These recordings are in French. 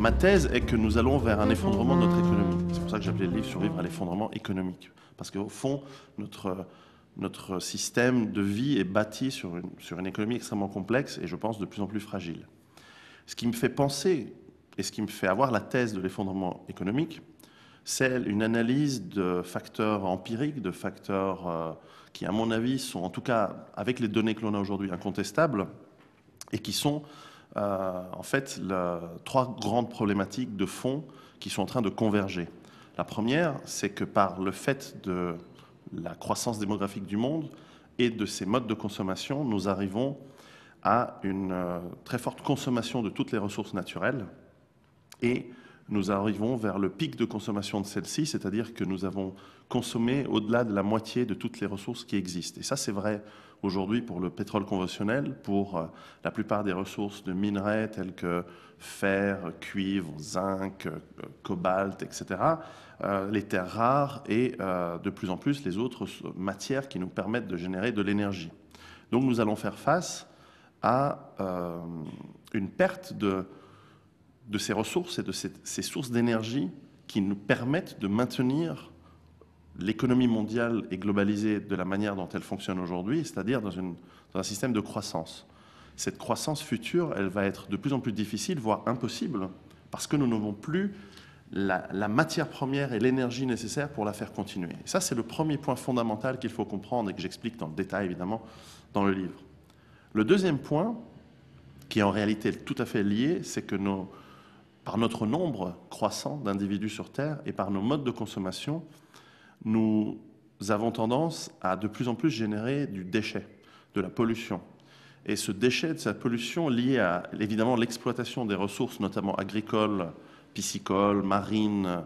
Ma thèse est que nous allons vers un effondrement de notre économie. C'est pour ça que j'ai appelé le livre Survivre à l'effondrement économique. Parce qu'au fond, notre système de vie est bâti sur une économie extrêmement complexe et je pense de plus en plus fragile. Ce qui me fait penser et ce qui me fait avoir la thèse de l'effondrement économique, c'est une analyse de facteurs empiriques, de facteurs qui, à mon avis, sont en tout cas, avec les données que l'on a aujourd'hui, incontestables et qui sont en fait trois grandes problématiques de fond qui sont en train de converger. La première, c'est que par le fait de la croissance démographique du monde et de ses modes de consommation, nous arrivons à une très forte consommation de toutes les ressources naturelles et nous arrivons vers le pic de consommation de celles-ci, c'est-à-dire que nous avons consommé au-delà de la moitié de toutes les ressources qui existent. Et ça, c'est vrai aujourd'hui pour le pétrole conventionnel, pour la plupart des ressources de minerais tels que fer, cuivre, zinc, cobalt, etc., les terres rares et de plus en plus les autres matières qui nous permettent de générer de l'énergie. Donc nous allons faire face à une perte de ces ressources et de ces sources d'énergie qui nous permettent de maintenir l'économie mondiale et globalisée de la manière dont elle fonctionne aujourd'hui, c'est-à-dire dans un système de croissance. Cette croissance future, elle va être de plus en plus difficile, voire impossible, parce que nous n'avons plus la matière première et l'énergie nécessaire pour la faire continuer. Et ça, c'est le premier point fondamental qu'il faut comprendre et que j'explique dans le détail, évidemment, dans le livre. Le deuxième point, qui est en réalité tout à fait lié, c'est que par notre nombre croissant d'individus sur Terre et par nos modes de consommation, nous avons tendance à de plus en plus générer du déchet, de la pollution. Et ce déchet, de cette pollution liée à, évidemment, l'exploitation des ressources, notamment agricoles, piscicoles, marines,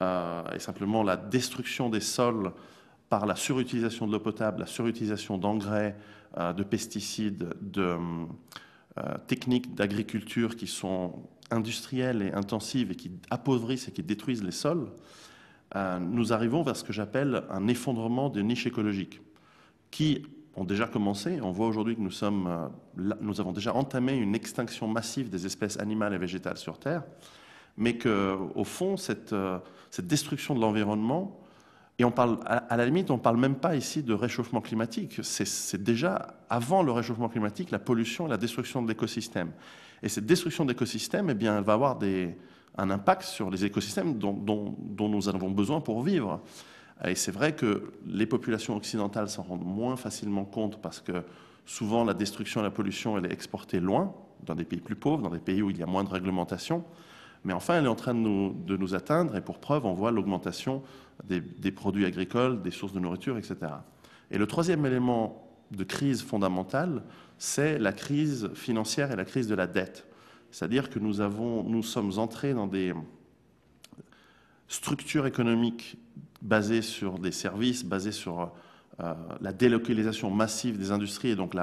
et simplement la destruction des sols par la surutilisation de l'eau potable, la surutilisation d'engrais, de pesticides, de techniques d'agriculture qui sont industrielles et intensives et qui appauvrissent et qui détruisent les sols, nous arrivons vers ce que j'appelle un effondrement des niches écologiques qui ont déjà commencé. On voit aujourd'hui que nous avons déjà entamé une extinction massive des espèces animales et végétales sur Terre, mais qu'au fond, cette destruction de l'environnement, et on parle, à la limite, on ne parle même pas ici de réchauffement climatique. C'est déjà, avant le réchauffement climatique, la pollution et la destruction de l'écosystème. Et cette destruction d'écosystèmes, eh bien, elle va avoir un impact sur les écosystèmes dont nous avons besoin pour vivre. Et c'est vrai que les populations occidentales s'en rendent moins facilement compte parce que souvent la destruction et la pollution, elle est exportée loin, dans des pays plus pauvres, dans des pays où il y a moins de réglementation. Mais enfin, elle est en train de nous atteindre et pour preuve, on voit l'augmentation des produits agricoles, des sources de nourriture, etc. Et le troisième élément de crise fondamentale, c'est la crise financière et la crise de la dette. C'est-à-dire que nous sommes entrés dans des structures économiques basées sur des services, basées sur la délocalisation massive des industries. Et donc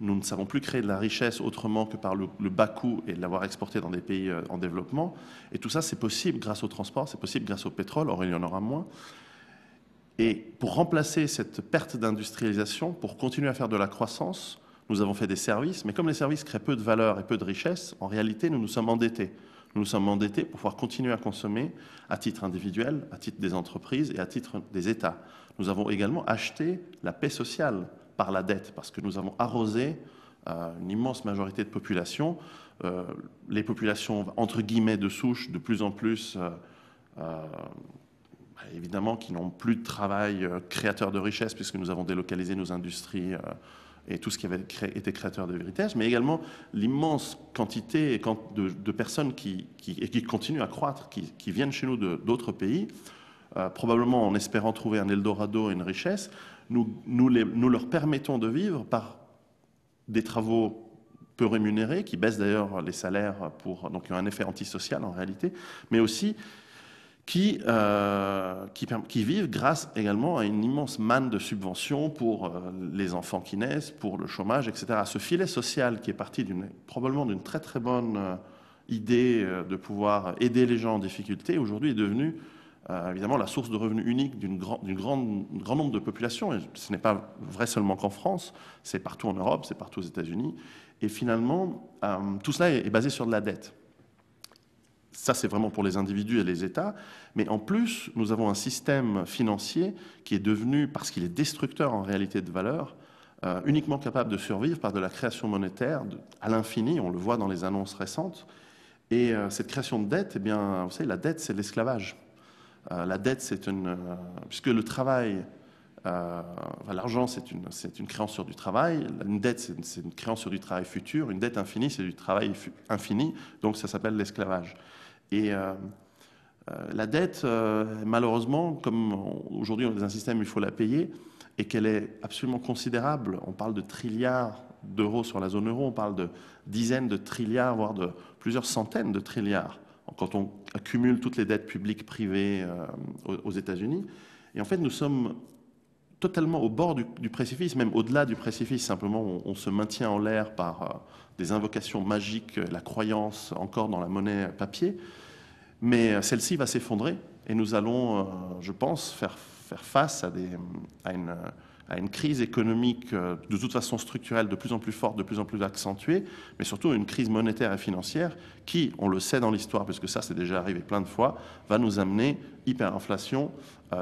nous ne savons plus créer de la richesse autrement que par le bas coût et de l'avoir exporté dans des pays en développement. Et tout ça, c'est possible grâce au transport, c'est possible grâce au pétrole, or il y en aura moins. Et pour remplacer cette perte d'industrialisation, pour continuer à faire de la croissance, nous avons fait des services, mais comme les services créent peu de valeur et peu de richesse, en réalité, nous nous sommes endettés. Nous nous sommes endettés pour pouvoir continuer à consommer à titre individuel, à titre des entreprises et à titre des États. Nous avons également acheté la paix sociale par la dette, parce que nous avons arrosé une immense majorité de populations. Les populations, entre guillemets, de souche, de plus en plus, évidemment, qui n'ont plus de travail créateur de richesse, puisque nous avons délocalisé nos industries et tout ce qui avait été créateur de richesse, mais également l'immense quantité de personnes qui continuent à croître, qui viennent chez nous d'autres pays, probablement en espérant trouver un Eldorado et une richesse. Nous leur permettons de vivre par des travaux peu rémunérés, qui baissent d'ailleurs les salaires, donc qui ont un effet antisocial en réalité, mais aussi qui vivent grâce également à une immense manne de subventions pour les enfants qui naissent, pour le chômage, etc. Ce filet social qui est parti probablement d'une très très bonne idée de pouvoir aider les gens en difficulté, aujourd'hui est devenu évidemment la source de revenus unique d'un grand nombre de populations. Et ce n'est pas vrai seulement qu'en France, c'est partout en Europe, c'est partout aux États-Unis. Et finalement, tout cela est basé sur de la dette. Ça, c'est vraiment pour les individus et les États. Mais en plus, nous avons un système financier qui est devenu, parce qu'il est destructeur en réalité de valeur, uniquement capable de survivre par de la création monétaire à l'infini. On le voit dans les annonces récentes. Et cette création de dette, eh bien, vous savez, la dette, c'est l'esclavage. La dette, c'est puisque le travail, l'argent, c'est une créance sur du travail. Une dette, c'est une créance sur du travail futur. Une dette infinie, c'est du travail infini. Donc, ça s'appelle l'esclavage. Et la dette, malheureusement, comme aujourd'hui on est dans un système où il faut la payer, et qu'elle est absolument considérable, on parle de trilliards d'euros sur la zone euro, on parle de dizaines de trilliards, voire de plusieurs centaines de trilliards, quand on accumule toutes les dettes publiques, privées aux États-Unis. Et en fait, nous sommes totalement au bord du précipice, même au-delà du précipice. Simplement, on se maintient en l'air par des invocations magiques, la croyance encore dans la monnaie papier. Mais celle-ci va s'effondrer et nous allons, je pense, faire face à une crise économique de toute façon structurelle de plus en plus forte, de plus en plus accentuée, mais surtout une crise monétaire et financière qui, on le sait dans l'histoire, puisque ça c'est déjà arrivé plein de fois, va nous amener hyperinflation,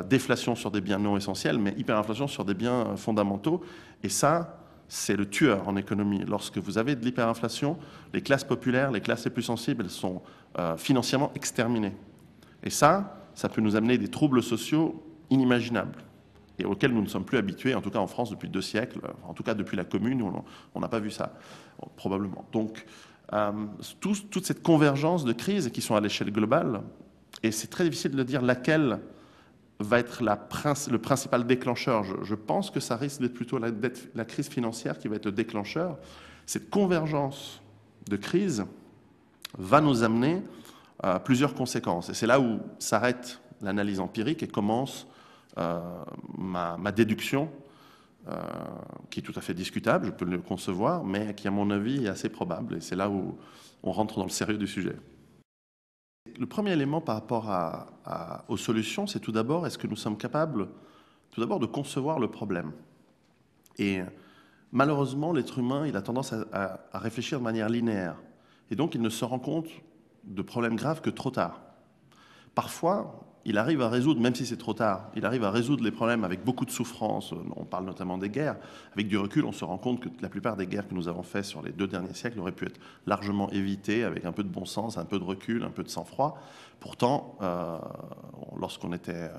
déflation sur des biens non essentiels, mais hyperinflation sur des biens fondamentaux. Et ça, c'est le tueur en économie. Lorsque vous avez de l'hyperinflation, les classes populaires, les classes les plus sensibles, elles sont financièrement exterminées. Et ça peut nous amener des troubles sociaux inimaginables et auxquels nous ne sommes plus habitués, en tout cas en France depuis 2 siècles, en tout cas depuis la Commune, on n'a pas vu ça, probablement. Donc, toute cette convergence de crises qui sont à l'échelle globale, et c'est très difficile de dire laquelle va être le principal déclencheur. Je pense que ça risque d'être plutôt la crise financière qui va être le déclencheur. Cette convergence de crises va nous amener à plusieurs conséquences. Et c'est là où s'arrête l'analyse empirique et commence ma déduction, qui est tout à fait discutable, je peux le concevoir, mais qui, à mon avis, est assez probable. Et c'est là où on rentre dans le sérieux du sujet. Le premier élément par rapport aux solutions, c'est tout d'abord, est-ce que nous sommes capables, tout d'abord, de concevoir le problème? Et malheureusement, l'être humain, il a tendance à réfléchir de manière linéaire. Et donc, il ne se rend compte de problèmes graves que trop tard. Parfois, il arrive à résoudre, même si c'est trop tard, il arrive à résoudre les problèmes avec beaucoup de souffrance. On parle notamment des guerres. Avec du recul, on se rend compte que la plupart des guerres que nous avons faites sur les 2 derniers siècles auraient pu être largement évitées avec un peu de bon sens, un peu de recul, un peu de sang-froid. Pourtant, lorsqu'on était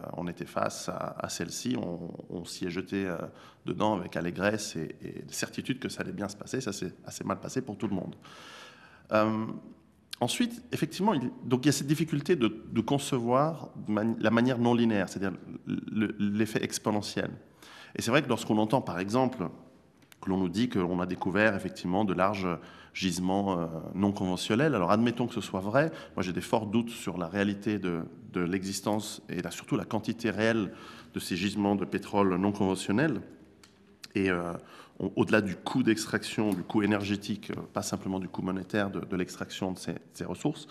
face à celle-ci, on s'y est jeté dedans avec allégresse et certitude que ça allait bien se passer. Ça s'est assez mal passé pour tout le monde. Ensuite, effectivement, donc il y a cette difficulté de concevoir la manière non linéaire, c'est-à-dire l'effet exponentiel. Et c'est vrai que lorsqu'on entend, par exemple, que l'on nous dit qu'on a découvert effectivement de larges gisements non conventionnels, alors admettons que ce soit vrai, moi j'ai des forts doutes sur la réalité de l'existence et surtout la quantité réelle de ces gisements de pétrole non conventionnels. Et au-delà du coût d'extraction, du coût énergétique, pas simplement du coût monétaire de l'extraction de ces ressources,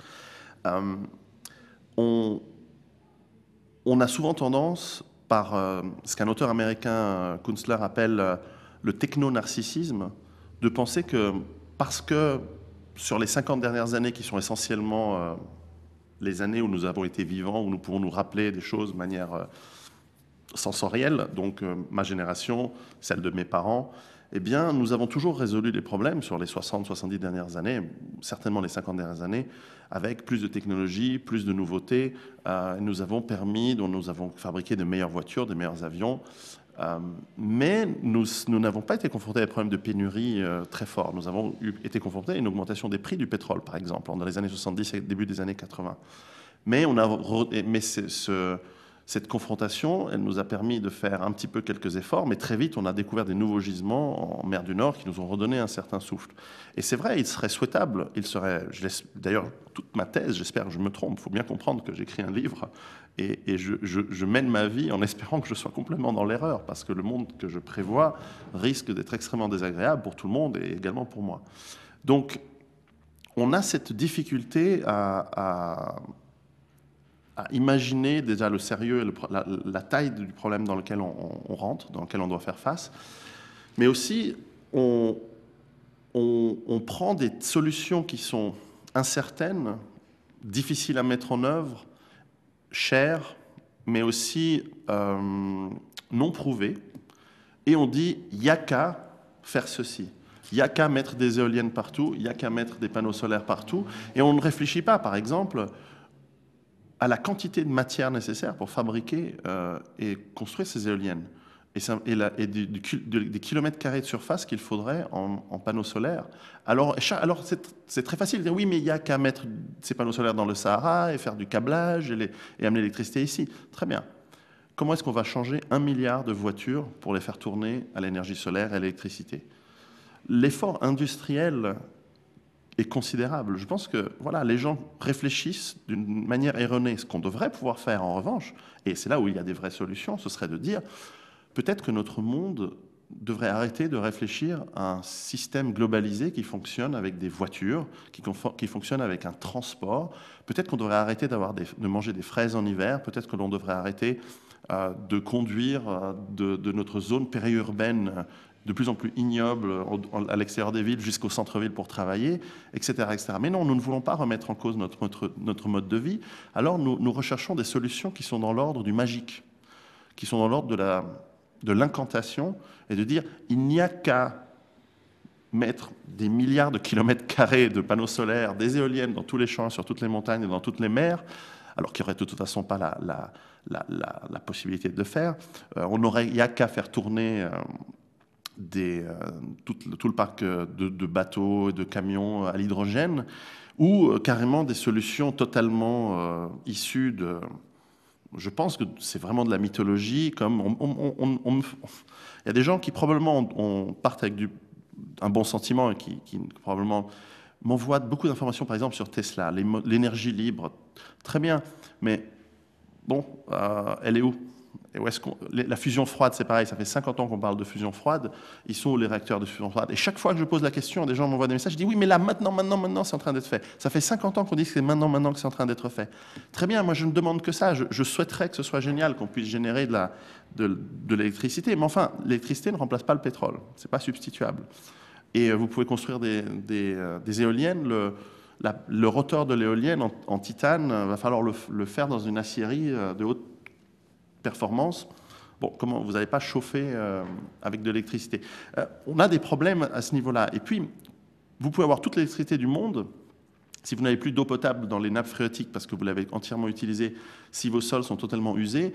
on a souvent tendance, par ce qu'un auteur américain, Kunstler, appelle le techno-narcissisme, de penser que parce que sur les 50 dernières années, qui sont essentiellement les années où nous avons été vivants, où nous pouvons nous rappeler des choses de manière sensorielle, donc ma génération, celle de mes parents, eh bien, nous avons toujours résolu les problèmes sur les 60-70 dernières années, certainement les 50 dernières années, avec plus de technologie, plus de nouveautés. Nous avons fabriqué de meilleures voitures, de meilleurs avions, mais nous n'avons pas été confrontés à des problèmes de pénurie très forts. Nous avons été confrontés à une augmentation des prix du pétrole, par exemple, dans les années 70 et début des années 80. Mais cette confrontation, elle nous a permis de faire un petit peu quelques efforts, mais très vite, on a découvert des nouveaux gisements en mer du Nord qui nous ont redonné un certain souffle. Et c'est vrai, il serait souhaitable, d'ailleurs, toute ma thèse, j'espère que je me trompe, il faut bien comprendre que j'écris un livre et je mène ma vie en espérant que je sois complètement dans l'erreur, parce que le monde que je prévois risque d'être extrêmement désagréable pour tout le monde et également pour moi. Donc, on a cette difficulté à imaginer déjà le sérieux et la taille du problème dans lequel on rentre, dans lequel on doit faire face. Mais aussi, on prend des solutions qui sont incertaines difficile à mettre en œuvre, cher, mais aussi non prouvé. Et on dit, il n'y a qu'à faire ceci. Il n'y a qu'à mettre des éoliennes partout, il n'y a qu'à mettre des panneaux solaires partout. Et on ne réfléchit pas, par exemple, à la quantité de matière nécessaire pour fabriquer et construire ces éoliennes. Et des kilomètres carrés de surface qu'il faudrait en panneaux solaires. Alors c'est très facile de dire oui, mais il n'y a qu'à mettre ces panneaux solaires dans le Sahara et faire du câblage et amener l'électricité ici. Très bien. Comment est-ce qu'on va changer 1 milliard de voitures pour les faire tourner à l'énergie solaire et à l'électricité? L'effort industriel est considérable. Je pense que voilà, les gens réfléchissent d'une manière erronée. Ce qu'on devrait pouvoir faire en revanche, et c'est là où il y a des vraies solutions, ce serait de dire peut-être que notre monde devrait arrêter de réfléchir à un système globalisé qui fonctionne avec des voitures, qui fonctionne avec un transport. Peut-être qu'on devrait arrêter de manger des fraises en hiver, peut-être que l'on devrait arrêter de conduire de notre zone périurbaine de plus en plus ignoble à l'extérieur des villes jusqu'au centre-ville pour travailler, etc., etc. Mais non, nous ne voulons pas remettre en cause notre mode de vie. Alors nous recherchons des solutions qui sont dans l'ordre du magique, qui sont dans l'ordre de l'incantation, et de dire il n'y a qu'à mettre des milliards de kilomètres carrés de panneaux solaires, des éoliennes dans tous les champs, sur toutes les montagnes et dans toutes les mers, alors qu'il n'y aurait de toute façon pas la possibilité de le faire. Il n'y a qu'à faire tourner tout le parc de bateaux et de camions à l'hydrogène, ou carrément des solutions totalement issues de... Je pense que c'est vraiment de la mythologie, comme il y a des gens qui probablement partent avec un bon sentiment et qui probablement m'envoient beaucoup d'informations, par exemple sur Tesla, l'énergie libre, très bien, mais bon, elle est où? Et où est-ce la fusion froide, c'est pareil, ça fait 50 ans qu'on parle de fusion froide, ils sont où les réacteurs de fusion froide? Et chaque fois que je pose la question, des gens m'envoient des messages, je dis oui, mais là, maintenant, c'est en train d'être fait. Ça fait 50 ans qu'on dit que c'est maintenant que c'est en train d'être fait. Très bien, moi je ne demande que ça, je souhaiterais que ce soit génial, qu'on puisse générer de l'électricité, mais enfin, l'électricité ne remplace pas le pétrole, c'est pas substituable. Et vous pouvez construire des éoliennes, le rotor de l'éolienne en titane, va falloir le faire dans une aciérie de haute performance. Bon, comment vous n'allez pas chauffer avec de l'électricité? On a des problèmes à ce niveau-là. Et puis, vous pouvez avoir toute l'électricité du monde. Si vous n'avez plus d'eau potable dans les nappes phréatiques parce que vous l'avez entièrement utilisée, si vos sols sont totalement usés,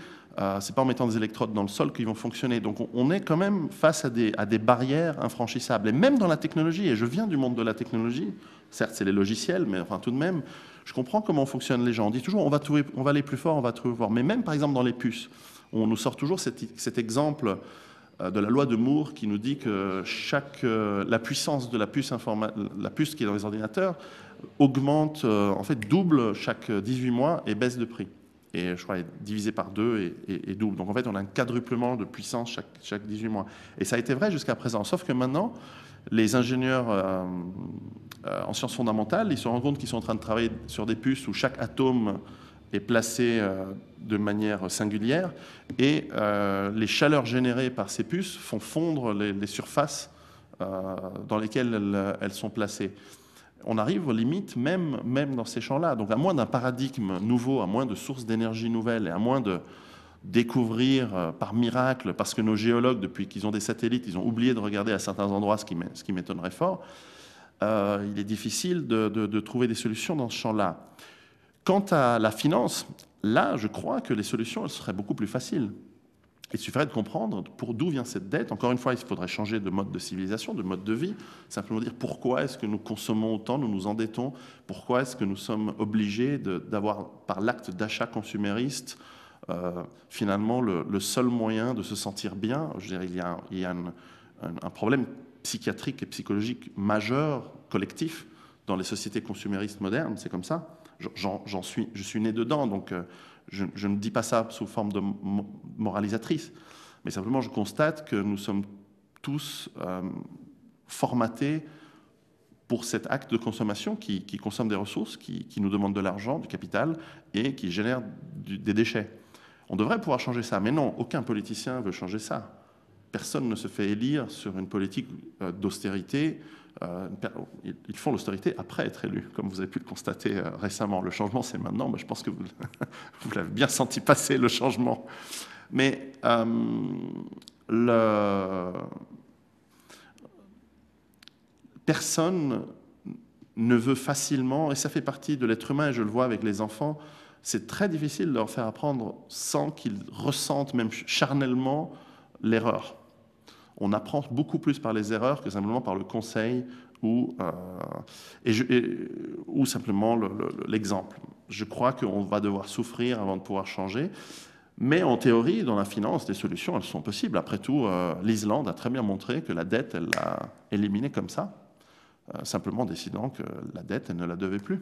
c'est pas en mettant des électrodes dans le sol qu'ils vont fonctionner. Donc on est quand même face à des barrières infranchissables. Et même dans la technologie, et je viens du monde de la technologie, certes c'est les logiciels, mais enfin tout de même, je comprends comment fonctionnent les gens. On dit toujours on va aller plus fort, on va trouver fort. Mais même par exemple dans les puces, on nous sort toujours cet exemple de la loi de Moore qui nous dit que la puissance de la puce qui est dans les ordinateurs augmente, en fait double chaque 18 mois et baisse de prix. Et je crois est divisé par 2 et double. Donc en fait on a un quadruplement de puissance chaque 18 mois. Et ça a été vrai jusqu'à présent. Sauf que maintenant, les ingénieurs en sciences fondamentales, ils se rendent compte qu'ils sont en train de travailler sur des puces où chaque atome est placé de manière singulière et les chaleurs générées par ces puces font fondre les surfaces dans lesquelles elles sont placées. On arrive aux limites même dans ces champs-là. Donc à moins d'un paradigme nouveau, à moins de sources d'énergie nouvelles et à moins de découvrir par miracle, parce que nos géologues, depuis qu'ils ont des satellites, ils ont oublié de regarder à certains endroits, ce qui m'étonnerait fort, il est difficile de trouver des solutions dans ce champ-là. Quant à la finance, là, je crois que les solutions elles seraient beaucoup plus faciles. Il suffirait de comprendre d'où vient cette dette. Encore une fois, il faudrait changer de mode de civilisation, de mode de vie. Simplement dire pourquoi est-ce que nous consommons autant, nous nous endettons, pourquoi est-ce que nous sommes obligés d'avoir, par l'acte d'achat consumériste, finalement le seul moyen de se sentir bien. Je veux dire, il y a un problème psychiatrique et psychologique majeur, collectif, dans les sociétés consuméristes modernes. C'est comme ça. Je suis né dedans, donc je ne dis pas ça sous forme de moralisatrice, mais simplement je constate que nous sommes tous formatés pour cet acte de consommation qui consomme des ressources, qui nous demande de l'argent, du capital, et qui génère des déchets. On devrait pouvoir changer ça, mais non, aucun politicien veut changer ça. personne ne se fait élire sur une politique d'austérité. Ils font l'austérité après être élus, comme vous avez pu le constater récemment. Le changement, c'est maintenant. Je pense que vous l'avez bien senti passer, le changement. Mais personne ne veut facilement, et ça fait partie de l'être humain, et je le vois avec les enfants, c'est très difficile de leur faire apprendre sans qu'ils ressentent même charnellement l'erreur. On apprend beaucoup plus par les erreurs que simplement par le conseil ou simplement l'exemple. Je crois qu'on va devoir souffrir avant de pouvoir changer. Mais en théorie, dans la finance, des solutions, elles sont possibles. Après tout, l'Islande a très bien montré que la dette, elle l'a éliminée comme ça, simplement en décidant que la dette, elle ne la devait plus.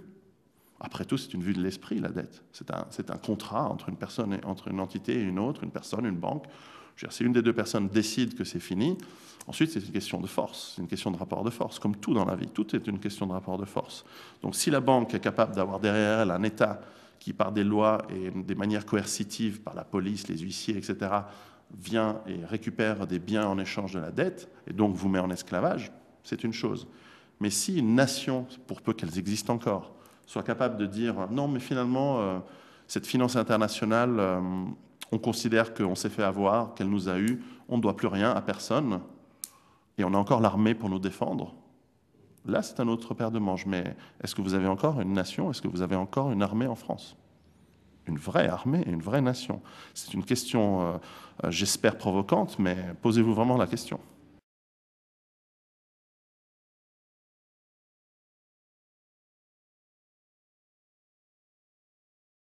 Après tout, c'est une vue de l'esprit, la dette. C'est un contrat entre une personne, entre une entité et une autre, une personne, une banque. Si une des deux personnes décide que c'est fini, ensuite c'est une question de force, c'est une question de rapport de force, comme tout dans la vie, tout est une question de rapport de force. Donc si la banque est capable d'avoir derrière elle un État qui, par des lois et des manières coercitives, par la police, les huissiers, etc., vient et récupère des biens en échange de la dette, et donc vous met en esclavage, c'est une chose. Mais si une nation, pour peu qu'elles existent encore, soit capable de dire « non, mais finalement, cette finance internationale, on considère qu'on s'est fait avoir, qu'elle nous a eu, on ne doit plus rien à personne, et on a encore l'armée pour nous défendre », là, c'est un autre paire de manches. Mais est-ce que vous avez encore une nation? Est-ce que vous avez encore une armée en France? Une vraie armée et une vraie nation. C'est une question, j'espère, provocante, mais posez-vous vraiment la question.